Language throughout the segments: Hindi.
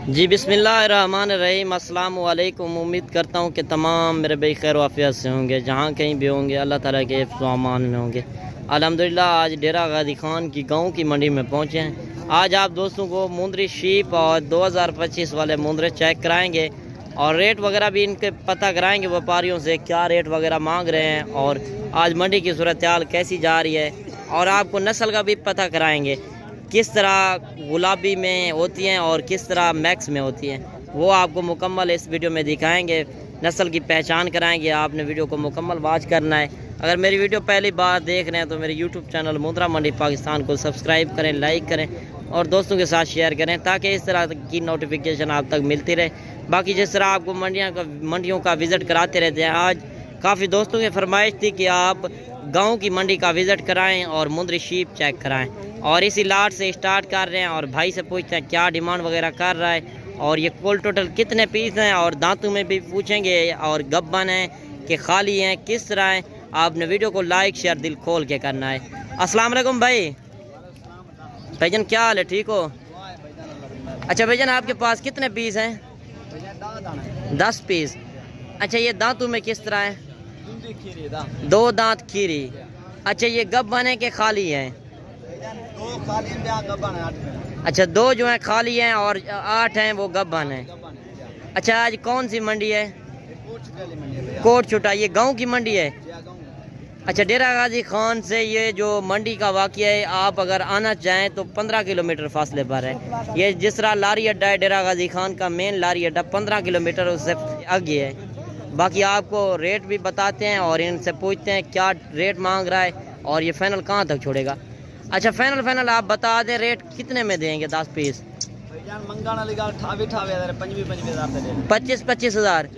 जी बिस्मिल्लाहिर्रहमानिर्रहीम। अस्सलाम वालेकुम। उम्मीद करता हूँ कि तमाम मेरे भाई खैर वाफियत से होंगे, जहाँ कहीं भी होंगे अल्लाह ताला के हिफ्ज़ व अमान में होंगे। अल्हम्दुलिल्लाह आज डेरा गाजी खान की गाँव की मंडी में पहुँचे हैं। आज आप दोस्तों को मुंदरी शीप और 2025 वाले मुंदरे चेक कराएँगे और रेट वगैरह भी इनके पता कराएँगे व्यापारियों से क्या रेट वगैरह मांग रहे हैं और आज मंडी की सूरत हाल कैसी जा रही है, और आपको नस्ल का भी पता कराएँगे किस तरह गुलाबी में होती हैं और किस तरह मैक्स में होती हैं, वो आपको मुकम्मल इस वीडियो में दिखाएंगे। नस्ल की पहचान कराएंगे। आपने वीडियो को मुकम्मल वॉच करना है। अगर मेरी वीडियो पहली बार देख रहे हैं तो मेरे यूट्यूब चैनल मुंद्रा मंडी पाकिस्तान को सब्सक्राइब करें, लाइक करें और दोस्तों के साथ शेयर करें ताकि इस तरह की नोटिफिकेशन आप तक मिलती रहे। बाकी जिस तरह आपको मंडियों का विज़िट कराते रहते हैं, आज काफ़ी दोस्तों की फरमाइश थी कि आप गांव की मंडी का विज़िट कराएं और मुंदरी शीप चेक कराएं, और इसी लाट से स्टार्ट कर रहे हैं और भाई से पूछते हैं क्या डिमांड वगैरह कर रहा है और ये कुल टोटल कितने पीस हैं, और दांतों में भी पूछेंगे और गब्बन हैं कि खाली हैं, किस तरह हैं। आपने वीडियो को लाइक शेयर दिल खोल के करना है। अस्सलाम वालेकुम भाई। भाईजान क्या हाल है, ठीक हो? अच्छा भाईजान आपके पास कितने पीस हैं? 10 पीस। अच्छा ये दांतों में किस तरह है? 2 दांत खीरी। अच्छा ये गब्बन है कि खाली हैं? 2 खाली हैं। अच्छा 2 जो हैं खाली हैं और 8 हैं वो गब्बन हैं। अच्छा आज कौन सी मंडी है? कोट छुटा। ये गांव की मंडी है? अच्छा डेरा गाजी खान से ये जो मंडी का वाक़या है, आप अगर आना चाहें तो 15 किलोमीटर फासले पर है। ये जिस तरह लारी अड्डा है डेरा गाजी खान का मेन लारी अड्डा 15 किलोमीटर उससे आगे है। बाकी आपको रेट भी बताते हैं और इनसे पूछते हैं क्या रेट मांग रहा है और ये फाइनल कहाँ तक छोड़ेगा। अच्छा फाइनल आप बता दें रेट कितने में देंगे 10 पीस? 25 हज़ार।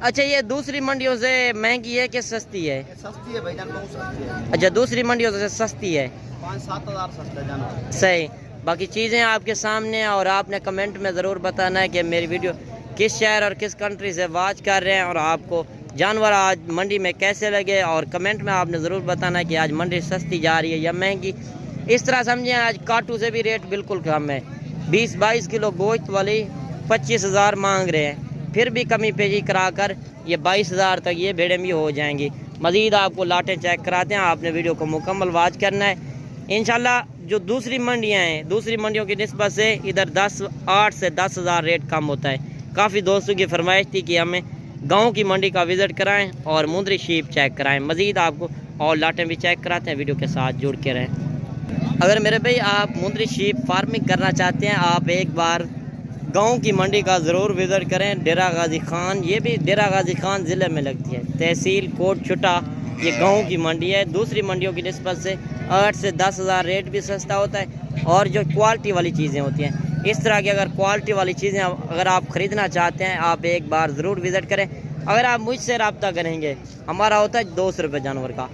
अच्छा ये दूसरी मंडियों से महंगी है कि सस्ती है? सस्ती है भाईजान, बहुत सस्ती है। अच्छा दूसरी मंडियों से सस्ती है। 5-7 हज़ार सस्ता जाना। सही। बाकी चीज़ें आपके सामने, और आपने कमेंट में ज़रूर बताना है कि मेरी वीडियो किस शहर और किस कंट्री से वॉच कर रहे हैं और आपको जानवर आज मंडी में कैसे लगे, और कमेंट में आपने ज़रूर बताना है कि आज मंडी सस्ती जा रही है या महंगी। इस तरह समझें आज काटू से भी रेट बिल्कुल कम है। 20-22 किलो गोश्त वाली 25 हज़ार मांग रहे हैं, फिर भी कमी पेशी कराकर ये 22 हज़ार तक ये भेड़ें भी हो जाएंगी। मज़ीद आपको लाटें चेक कराते हैं। आपने वीडियो को मुकम्मल वॉच करना है। इंशाल्लाह जो दूसरी मंडियाँ हैं, दूसरी मंडियों की निस्बत से इधर 8 से 10 हज़ार रेट कम होता है। काफ़ी दोस्तों की फरमाइश थी कि हमें गांव की मंडी का विज़िट कराएं और मुंदरी शीप चेक कराएं। मज़ीद आपको और लाटें भी चेक कराते हैं। वीडियो के साथ जुड़ के रहें। अगर मेरे भाई आप मुंदरी शीप फार्मिंग करना चाहते हैं, आप एक बार गांव की मंडी का ज़रूर विज़िट करें। डेरा गाजी खान, ये भी डेरा गाजी खान ज़िले में लगती है, तहसील कोट छुटा। ये गांव की मंडी है। दूसरी मंडियों की निस्बत से 8 से 10 हज़ार रेट भी सस्ता होता है, और जो क्वालिटी वाली चीज़ें होती हैं इस तरह की अगर क्वालिटी वाली चीज़ें अगर आप ख़रीदना चाहते हैं, आप एक बार ज़रूर विज़िट करें। अगर आप मुझसे रब्ता करेंगे, हमारा होता है 200 रुपये जानवर का,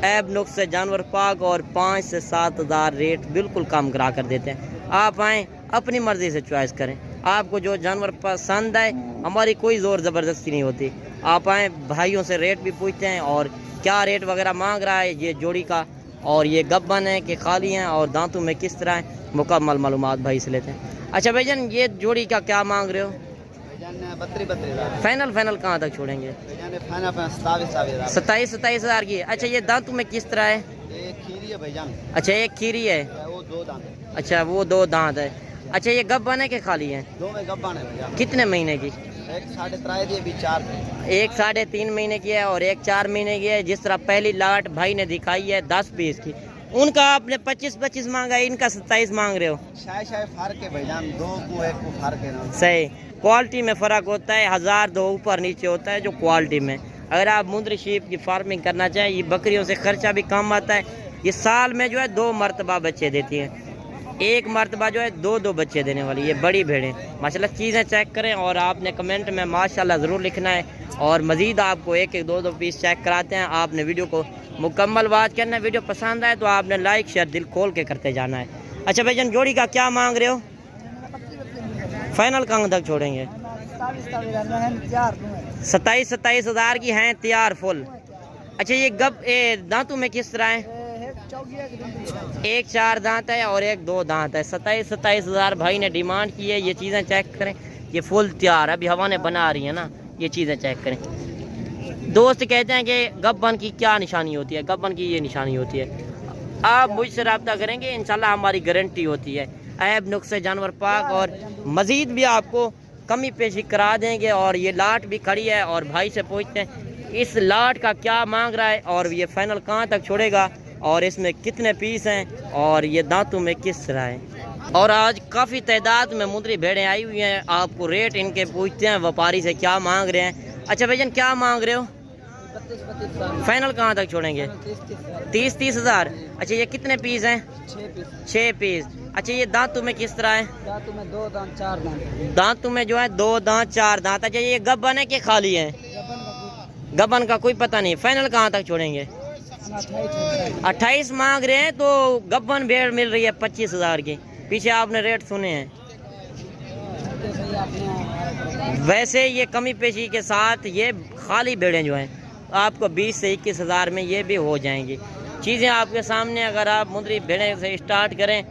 ऐब नुक्स से जानवर पाक, और 5 से 7 हज़ार रेट बिल्कुल कम करा कर देते हैं। आप आएँ अपनी मर्ज़ी से चॉइस करें, आपको जो जानवर पसंद आए, हमारी कोई ज़ोर ज़बरदस्ती नहीं होती। आप आएँ, भाइयों से रेट भी पूछते हैं और क्या रेट वगैरह मांग रहा है ये जोड़ी का, और ये गब्बन है कि खाली हैं, और दांतों में किस तरह है, मुकम्मल मालूमात भाई से लेते हैं। अच्छा भाईजान ये जोड़ी का क्या मांग रहे हो? 32 फाइनल कहाँ तक छोड़ेंगे? 27 हज़ार की। अच्छा ये दांतों में किस तरह है? एक खीरी है भाईजान। अच्छा एक खीरी है। वो 2 दांत है। अच्छा वो 2 दांत है। अच्छा ये गब्बन है कि खाली है? 2 में गब्बन है भैया। कितने महीने की? 1 साढ़े 3 दी, अभी 4। एक 3.5 महीने की है और एक 4 महीने की है। जिस तरह पहली लाट भाई ने दिखाई है 10 पीस की, उनका आपने 25 मांगा है, इनका 27 मांग रहे हो। शायद फर्क है भाईजान, 2 को 1 को फर्क है ना। सही। क्वालिटी में फ़र्क होता है, 1000-2 ऊपर नीचे होता है जो क्वालिटी में। अगर आप मुंदरी शीप की फार्मिंग करना चाहें, ये बकरियों से खर्चा भी कम आता है। ये साल में जो है 2 मरतबा बच्चे देती हैं, 1 मरतबा जो है 2 बच्चे देने वाली ये बड़ी भेड़ें। माशाल्लाह चीज़ें चेक करें, और आपने कमेंट में माशाल्लाह ज़रूर लिखना है, और मज़ीद आपको 1-2 पीस चेक कराते हैं। आपने वीडियो को मुकम्मल वॉच करना है। वीडियो पसंद आए तो आपने लाइक शेयर दिल खोल के करते जाना है। अच्छा भाईजान जोड़ी का क्या मांग रहे हो? फाइनल कहाँ तक छोड़ेंगे? 27 हज़ार की हैं तैयार फुल। अच्छा ये दांतों में किस तरह है? एक 4 दांत है और एक 2 दांत है। 27 हज़ार भाई ने डिमांड की है। ये चीज़ें चेक करें, ये फुल तैयार, अभी हवा ने बना रही है ना। ये चीज़ें चेक करें। दोस्त कहते हैं कि गब्बन की क्या निशानी होती है, गब्बन की ये निशानी होती है। आप मुझसे रब्ता करेंगे, इंशाल्लाह हमारी गारंटी होती है। ऐब नुक्से जानवर पाक और मज़ीद भी आपको कमी पेशी करा देंगे। और ये लाट भी खड़ी है और भाई से पूछते हैं इस लाट का क्या मांग रहा है और ये फाइनल कहाँ तक छोड़ेगा और इसमें कितने पीस हैं और ये दांतों में किस तरह है। और आज काफ़ी तादाद में मुंदरी भेड़ें आई हुई हैं। आपको रेट इनके पूछते हैं व्यापारी से क्या मांग रहे हैं। अच्छा भाईजान क्या मांग रहे हो? 25 फाइनल कहाँ तक छोड़ेंगे? 30 हज़ार। अच्छा ये कितने पीस हैं? 6 पीस। अच्छा ये दांतों में किस तरह है? दांतों में 2 दांत 4 दांत। दांतों में जो है 2 दांत 4 दांत। अच्छा ये गब्बन है कि खाली है? गब्बन का कोई पता नहीं। फाइनल कहाँ तक छोड़ेंगे? 28 मांग रहे हैं। तो गब्बन भेड़ मिल रही है 25 हज़ार की। पीछे आपने रेट सुने हैं। वैसे ये कमी पेशी के साथ ये खाली भेड़ें जो हैं आपको 20 से 21 हज़ार में ये भी हो जाएंगी। चीज़ें आपके सामने। अगर आप मुंदरी भेड़ें से स्टार्ट करें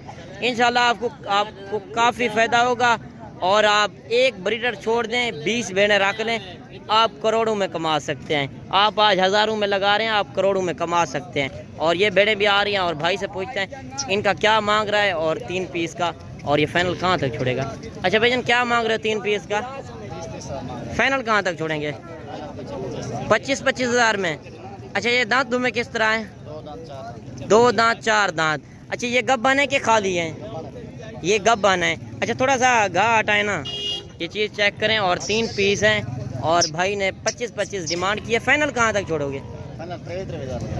इंशाल्लाह आपको काफ़ी फ़ायदा होगा। और आप एक ब्रीडर छोड़ दें, 20 भेड़ें रख लें, आप करोड़ों में कमा सकते हैं। आप आज हज़ारों में लगा रहे हैं, आप करोड़ों में कमा सकते हैं। और ये भेड़ें भी आ रही हैं और भाई से पूछते हैं इनका क्या मांग रहा है और 3 पीस का और ये फाइनल कहाँ तक छोड़ेगा। अच्छा भाईजान क्या मांग रहे हो 3 पीस का? फाइनल कहाँ तक छोड़ेंगे? 25 हज़ार में। अच्छा ये दांतों में किस तरह है? 2 दांत 4 दांत। अच्छा ये गब्बन है कि खाली है? ये गब्बन है। अच्छा थोड़ा सा घा हटाए ना, ये चीज़ चेक करें। और 3 पीस हैं और भाई ने 25 डिमांड की है। फाइनल कहाँ तक छोड़ोगे?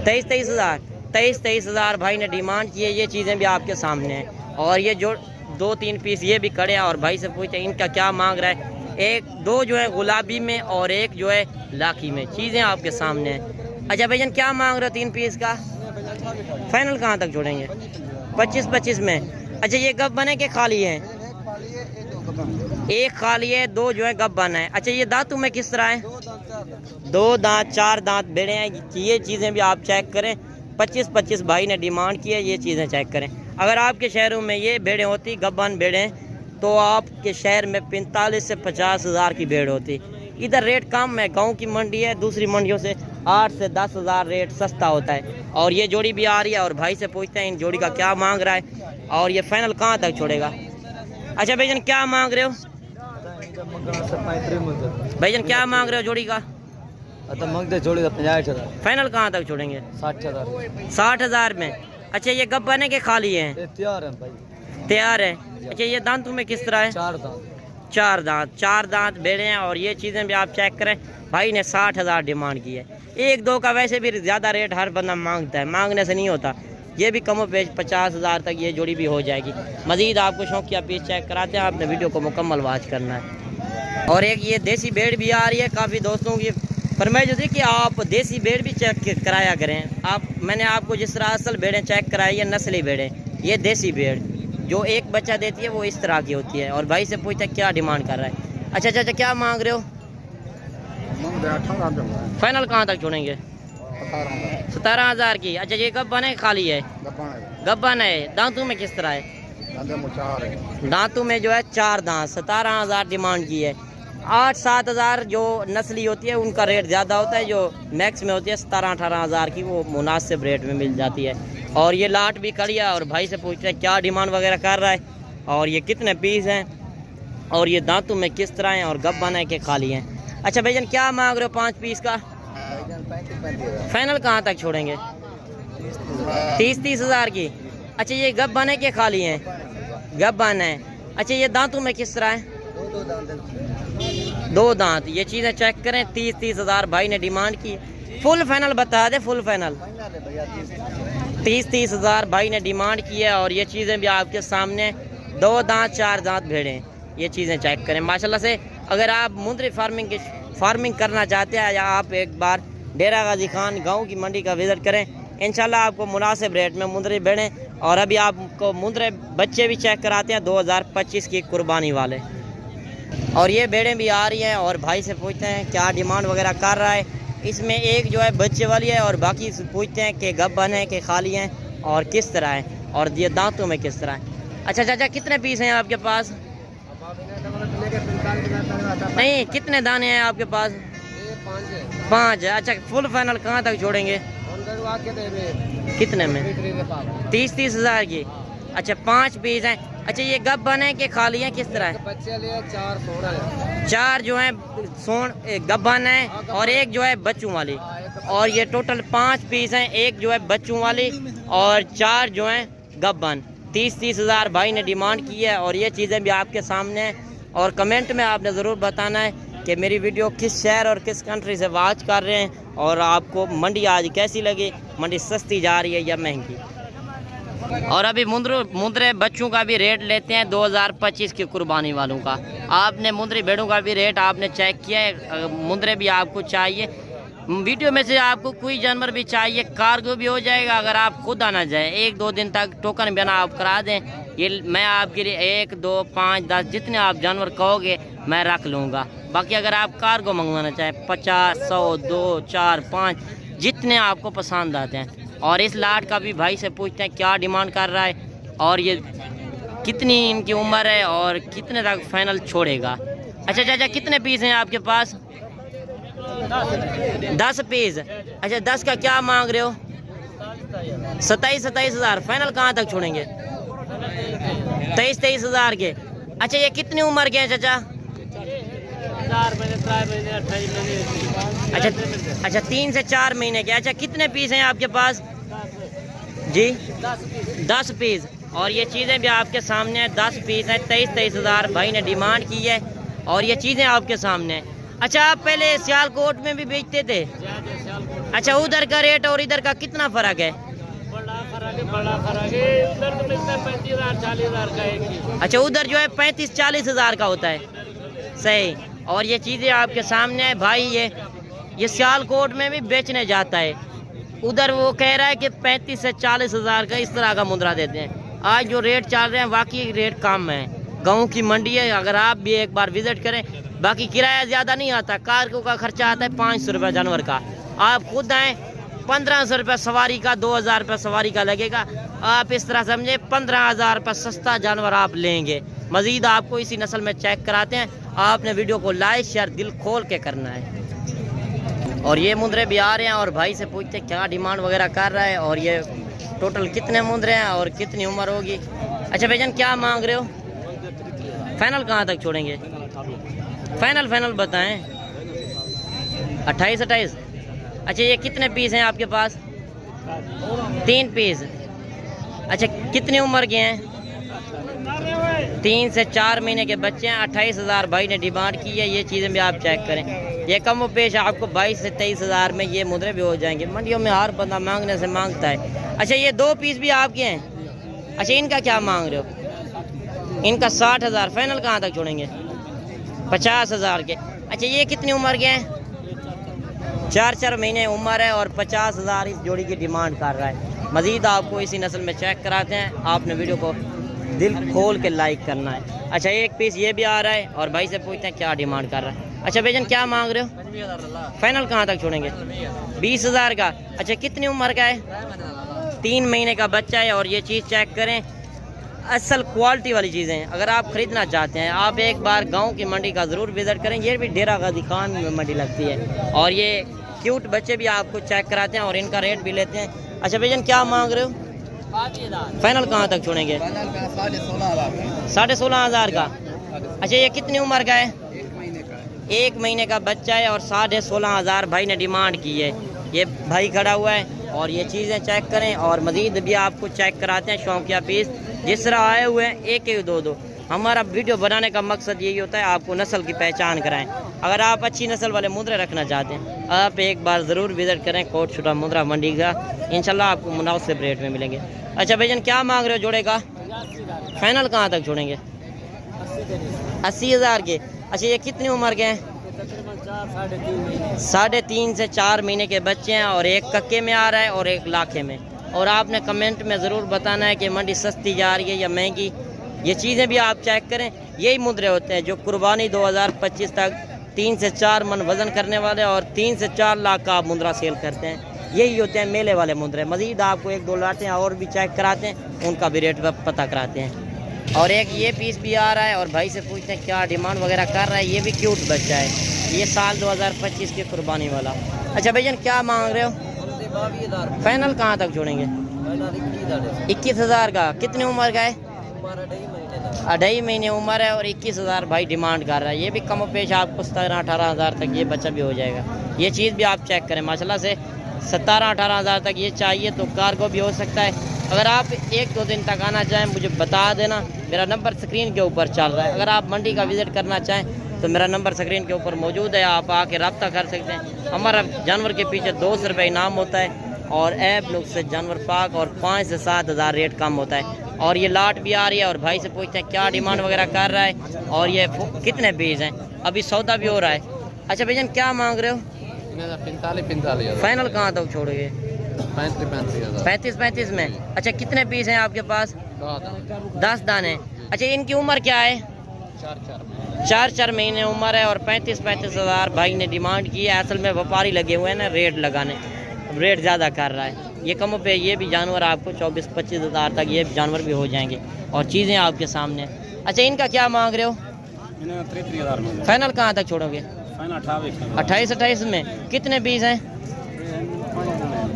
23 हज़ार। 23 हज़ार भाई ने डिमांड की है। ये चीज़ें भी आपके सामने हैं। और ये जो 2-3 पीस ये भी खड़े हैं और भाई से पूछते हैं इनका क्या मांग रहा है। 1-2 जो है गुलाबी में और एक जो है लाखी में। चीज़ें आपके सामने हैं। अच्छा भाईजान क्या मांग रहे हो 3 पीस का? फाइनल कहाँ तक छोड़ेंगे? 25 में। अच्छा ये गब्बन है कि खाली है? एक खाली है, 2 जो है गब्बन है। अच्छा ये दांतों में किस तरह है? 2 दांत 4 दांत भेड़े हैं। ये चीज़ें भी आप चेक करें। 25 भाई ने डिमांड की है। ये चीज़ें चेक करें। अगर आपके शहरों में ये भेड़ें होती गब्बन भेड़ें तो आपके शहर में 45 से 50 हज़ार की भेड़ होती। इधर रेट कम है, गांव की मंडी है, दूसरी मंडियों से 8 से 10 हज़ार रेट सस्ता होता है। और ये जोड़ी भी आ रही है और भाई से पूछते हैं इन जोड़ी का क्या मांग रहा है और ये फाइनल कहाँ तक छोड़ेगा। अच्छा भाईजान क्या मांग रहे हो? भाईजान क्या मांग रहे हो जोड़ी का? जोड़ी 50 हज़ार। फाइनल कहाँ तक छोड़ेंगे? 60 हज़ार में। अच्छा ये गब्बन है कि खाली है? तैयार है भाई, तैयार है। अच्छा ये दांतों में किस तरह है? 4 दांत भेड़े हैं। और ये चीज़ें भी आप चेक करें। भाई ने 60 हज़ार डिमांड की है। 1-2 का वैसे भी ज़्यादा रेट हर बंदा मांगता है, मांगने से नहीं होता। ये भी कमो पेश 50 हज़ार तक ये जोड़ी भी हो जाएगी। मज़ीद आपको शौकिया पीस चेक कराते हैं, आपने वीडियो को मुकम्मल वॉच करना है। और एक ये देसी भेड़ भी आ रही है। काफ़ी दोस्तों की फरमाइश होती है कि आप देसी भेड़ भी चेक कराया करें। मैंने आपको जिस तरह असल भेड़ें चेक कराई है, नस्ली भेड़ें, ये देसी भेड़ जो एक बच्चा देती है वो इस तरह की होती है। और भाई से पूछते हैं क्या डिमांड कर रहा है। अच्छा क्या मांग रहे हो? फाइनल कहाँ तक छोड़ेंगे? 17 हज़ार की। अच्छा ये गब्बन है खाली है? गब्बन है। दांतों में किस तरह है? दांतों में जो है 4 दांत। 17 हज़ार डिमांड की है। 8-7 हज़ार जो नस्ली होती है उनका रेट ज़्यादा होता है। जो मैक्स में होती है 17-18 हज़ार की वो मुनासिब रेट में मिल जाती है। और ये लाट भी खड़ी है और भाई से पूछते हैं क्या डिमांड वगैरह कर रहा है और ये कितने पीस हैं और ये दांतों में किस तरह हैं और गब्बन है कि खाली हैं। अच्छा भाईजान क्या मांग रहे हो 5 पीस का? फाइनल कहाँ तक छोड़ेंगे? 30 हज़ार की। अच्छा ये गब्बन है कि खाली हैं? गब्बन है। अच्छा ये दांतों में किस तरह है? 2 दांत। ये चीज़ें चेक करें। 30 हज़ार भाई ने डिमांड की। फुल फाइनल बता दे। फुल फाइनल 30 हज़ार भाई ने डिमांड की है। और ये चीज़ें भी आपके सामने 2 दांत 4 दांत भेड़ें। ये चीज़ें चेक करें माशाल्लाह से। अगर आप मुंदरी फार्मिंग करना चाहते हैं या आप एक बार डेरा गाजी खान गाँव की मंडी का विज़िट करें, इंशाल्लाह आपको मुनासिब रेट में मुंदरी भेड़ें और अभी आपको मुंदरे बच्चे भी चेक कराते हैं 2025 की कुर्बानी वाले। और ये भेड़ें भी आ रही हैं और भाई से पूछते हैं क्या डिमांड वगैरह कर रहा है। इसमें एक जो है बच्चे वाली है और बाकी पूछते हैं कि गब्बन है कि खाली हैं और किस तरह है, और ये दांतों में किस तरह है। अच्छा चाचा, कितने पीस हैं आपके पास? नहीं, कितने दाने हैं आपके पास? 5 है। अच्छा, फुल फाइनल कहाँ तक छोड़ेंगे? कितने में? 30 हज़ार की। अच्छा, 5 पीस हैं। अच्छा, ये गब्बन है कि खाली है, किस तरह है? बच्चे लिए 4 सोना है, 4 जो है सोन गब्बन है और एक जो है बच्चों वाली, और ये टोटल 5 पीस हैं, एक जो है बच्चों वाली और 4 जो हैं गब्बन। 30 हज़ार भाई ने डिमांड की है, और ये चीज़ें भी आपके सामने हैं। और कमेंट में आपने ज़रूर बताना है कि मेरी वीडियो किस शहर और किस कंट्री से वॉच कर रहे हैं, और आपको मंडी आज कैसी लगी, मंडी सस्ती जा रही है या महंगी। और अभी मुंदरे बच्चों का भी रेट लेते हैं 2025 की कुर्बानी वालों का। आपने मुंदरी भेड़ों का भी रेट आपने चेक किया है। मुंदरे भी आपको चाहिए, वीडियो में से आपको कोई जानवर भी चाहिए, कार्गो भी हो जाएगा अगर आप खुद आना जाए। 1-2 दिन तक टोकन बना आप करा दें, ये मैं आपके लिए 1, 2, 5, 10 जितने आप जानवर कहोगे मैं रख लूँगा। बाकी अगर आप कार्गो मंगवाना चाहें 50, 100, 2, 4, 5 जितने आपको पसंद आते हैं। और इस लाट का भी भाई से पूछते हैं क्या डिमांड कर रहा है, और ये कितनी इनकी उम्र है और कितने तक फाइनल छोड़ेगा। अच्छा चाचा, कितने पीस हैं आपके पास? 10 पीस। अच्छा, 10 का क्या मांग रहे हो? 27 हज़ार। फाइनल कहाँ तक छोड़ेंगे? 23 हज़ार के। अच्छा, ये कितनी उम्र के हैं चाचा? अच्छा 3 से 4 महीने के। अच्छा, कितने पीस हैं आपके पास जी? 10 पीस। और ये चीज़ें भी आपके सामने हैं, 10 पीस हैं, 23 हज़ार भाई ने डिमांड की है, और ये चीज़ें आपके सामने हैं। अच्छा, आप पहले सियालकोट में भी बेचते थे? अच्छा, उधर का रेट और इधर का कितना फ़र्क है? बड़ा फर्क है, उधर तो मिलता है 35,000-40,000 का एक। अच्छा, उधर जो है 35-40 हज़ार का होता है, सही। और ये चीज़ें आपके सामने है भाई, ये सियालकोट में भी बेचने जाता है, उधर वो कह रहा है कि 35 से 40 हज़ार का इस तरह का मुद्रा देते हैं। आज जो रेट चल रहे हैं वाकई रेट कम है, गाँव की मंडी है, अगर आप भी एक बार विज़िट करें। बाकी किराया ज़्यादा नहीं आता, कार्गो का खर्चा आता है 500 रुपये जानवर का। आप खुद आएँ, 1500 रुपये सवारी का, 2000 रुपये सवारी का लगेगा। आप इस तरह समझे 15,000 रुपये सस्ता जानवर आप लेंगे। मज़ीद आपको इसी नस्ल में चेक कराते हैं। आपने वीडियो को लाइक शेयर दिल खोल के करना है। और ये मुंदरे भी आ रहे हैं, और भाई से पूछते हैं क्या डिमांड वगैरह कर रहा है, और ये टोटल कितने मुंदरे हैं और कितनी उम्र होगी। अच्छा भाईजान, क्या मांग रहे हो? फाइनल कहाँ तक छोड़ेंगे? फाइनल बताएं। 28। अच्छा, ये कितने पीस हैं आपके पास? 3 पीस। अच्छा, कितनी उम्र के हैं? 3 से 4 महीने के बच्चे हैं। 28 हज़ार भाई ने डिमांड की है। ये चीज़ें भी आप चेक करें, ये कम व पेश आपको 22 से 23 हज़ार में ये मुद्रे भी हो जाएंगे। मंडियों में हर बंदा मांगने से मांगता है। अच्छा, ये 2 पीस भी आपके हैं। अच्छा, इनका क्या मांग रहे हो? इनका 60 हज़ार। फाइनल कहाँ तक छोड़ेंगे? 50 हज़ार के। अच्छा, ये कितनी उम्र के हैं? 4 महीने उम्र है, और 50 हज़ार इस जोड़ी की डिमांड कर रहा है। मज़ीद आपको इसी नस्ल में चेक कराते हैं, आपने वीडियो को दिल खोल के लाइक करना है। अच्छा, 1 पीस ये भी आ रहा है, और भाई से पूछते हैं क्या डिमांड कर रहा है। अच्छा भाईजान, क्या मांग रहे हो? फाइनल कहाँ तक छोड़ेंगे? 20 हज़ार का। अच्छा, कितनी उम्र का है? 3 महीने का बच्चा है। और ये चीज़ चेक करें, असल क्वालिटी वाली चीज़ें हैं। अगर आप ख़रीदना चाहते हैं, आप एक बार गांव की मंडी का ज़रूर विज़िट करें। ये भी डेरा गाजी खान में मंडी लगती है, और ये क्यूट बच्चे भी आपको चेक कराते हैं, और इनका रेट भी लेते हैं। अच्छा भाईजान, क्या मांग रहे हो? फाइनल कहाँ तक छोड़ेंगे? 16.5 हज़ार का। अच्छा, ये कितनी उम्र का है? 1 महीने का बच्चा है, और 16.5 हज़ार भाई ने डिमांड की है। ये भाई खड़ा हुआ है, और ये चीज़ें चेक करें, और मज़ीद भी आपको चेक कराते हैं शौकिया पीस जिस तरह आए हुए हैं, 1-1, 2-2। हमारा वीडियो बनाने का मकसद यही होता है, आपको नस्ल की पहचान कराएं। अगर आप अच्छी नस्ल वाले मुद्रे रखना चाहते हैं, आप एक बार ज़रूर विज़िट करें कोटशुरा मुद्रा मंडी का, इंशाल्लाह आपको मुनासिब रेट में मिलेंगे। अच्छा भाईजान, क्या मांग रहे हो जोड़े का? फाइनल कहाँ तक छोड़ेंगे? 80 हज़ार के। अच्छा, ये कितनी उम्र के हैं? 3.5 से 4 महीने के बच्चे हैं, और एक कक्के में आ रहा है और एक लाखे में। और आपने कमेंट में ज़रूर बताना है कि मंडी सस्ती जा रही है या महंगी। ये चीज़ें भी आप चेक करें। यही मुद्रे होते हैं जो कुर्बानी 2025 तक 3 से 4 मन वज़न करने वाले, और 3 से 4 लाख का आप मुद्रा सेल करते हैं। यही होते हैं मेले वाले मुंदरे। मज़ीद आपको एक दो लाते हैं और भी चेक कराते हैं, उनका भी रेट पता कराते हैं। और एक ये पीस भी आ रहा है और भाई से पूछते हैं क्या डिमांड वगैरह कर रहा है। ये भी क्यूट बच्चा है, ये साल 2025 की कुर्बानी वाला। अच्छा भाईजान क्या मांग रहे हो? 22,000 फाइनल कहाँ तक छोड़ेंगे? 21,000 का। कितनी उम्र का है? 2.5 महीने उम्र है और 21,000 भाई डिमांड कर रहा है। ये भी कम पेश आपको 17-18 हज़ार तक ये बच्चा भी हो जाएगा। ये चीज़ भी आप चेक करें माशाल्लाह से 17-18 हज़ार तक ये चाहिए तो कार्गो भी हो सकता है। अगर आप 1-2 दिन तक आना चाहें मुझे बता देना, मेरा नंबर स्क्रीन के ऊपर चल रहा है। अगर आप मंडी का विज़िट करना चाहें तो मेरा नंबर स्क्रीन के ऊपर मौजूद है, आप आके रब्ता कर सकते हैं। हमारा जानवर के पीछे 200 रुपये इनाम होता है और ऐप लोग से जानवर पाक और 5 से 7 हज़ार रेट कम होता है। और ये लाट भी आ रही है और भाई से पूछते हैं क्या डिमांड वगैरह कर रहा है और ये कितने बीज हैं। अभी सौदा भी हो रहा है। अच्छा भैया क्या मांग रहे हो? 45,000 फाइनल कहाँ तक छोड़ोगे? 35 में। अच्छा कितने पीस हैं आपके पास? 10 दाने। अच्छा इनकी उम्र क्या है? 4 महीने उम्र है और 35 हज़ार भाई ने डिमांड की है। असल में व्यापारी लगे हुए हैं ना रेट लगाने, रेट ज़्यादा कर रहा है। ये कम पे ये भी जानवर आपको 24-25 हज़ार तक ये जानवर भी हो जाएंगे और चीज़ें आपके सामने। अच्छा इनका क्या मांग रहे हो? 33,000 में। फाइनल कहाँ तक छोड़ोगे? 28 में। कितने पीस हैं?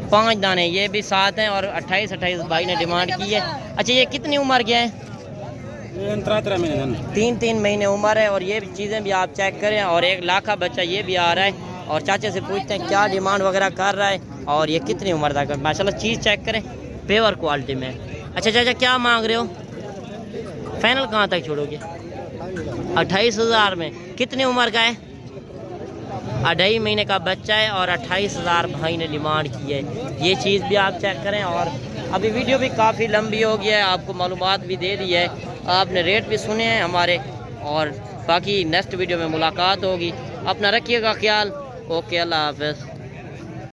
5 दाने। ये भी 7 हैं और 28 भाई ने डिमांड की है। अच्छा ये कितनी उम्र के हैं? 3 महीने उम्र है और ये चीज़ें भी आप चेक करें। और 1 लाख का बच्चा ये भी आ रहा है और चाचे से पूछते हैं क्या डिमांड वगैरह कर रहा है और ये कितनी उम्र तक। माशाल्लाह चीज़ चेक करें पेवर क्वालिटी में। अच्छा चाचा क्या मांग रहे हो? फाइनल कहाँ तक छोड़ोगे? 28,000 में। कितनी उम्र का है? 2.5 महीने का बच्चा है और 28,000 भाई ने डिमांड की है। ये चीज़ भी आप चेक करें। और अभी वीडियो भी काफ़ी लंबी हो गई है, आपको मालूमात भी दे दी है, आपने रेट भी सुने हैं हमारे। और बाकी नेक्स्ट वीडियो में मुलाकात होगी। अपना रखिएगा ख्याल। ओके अल्लाह हाफ़िज़।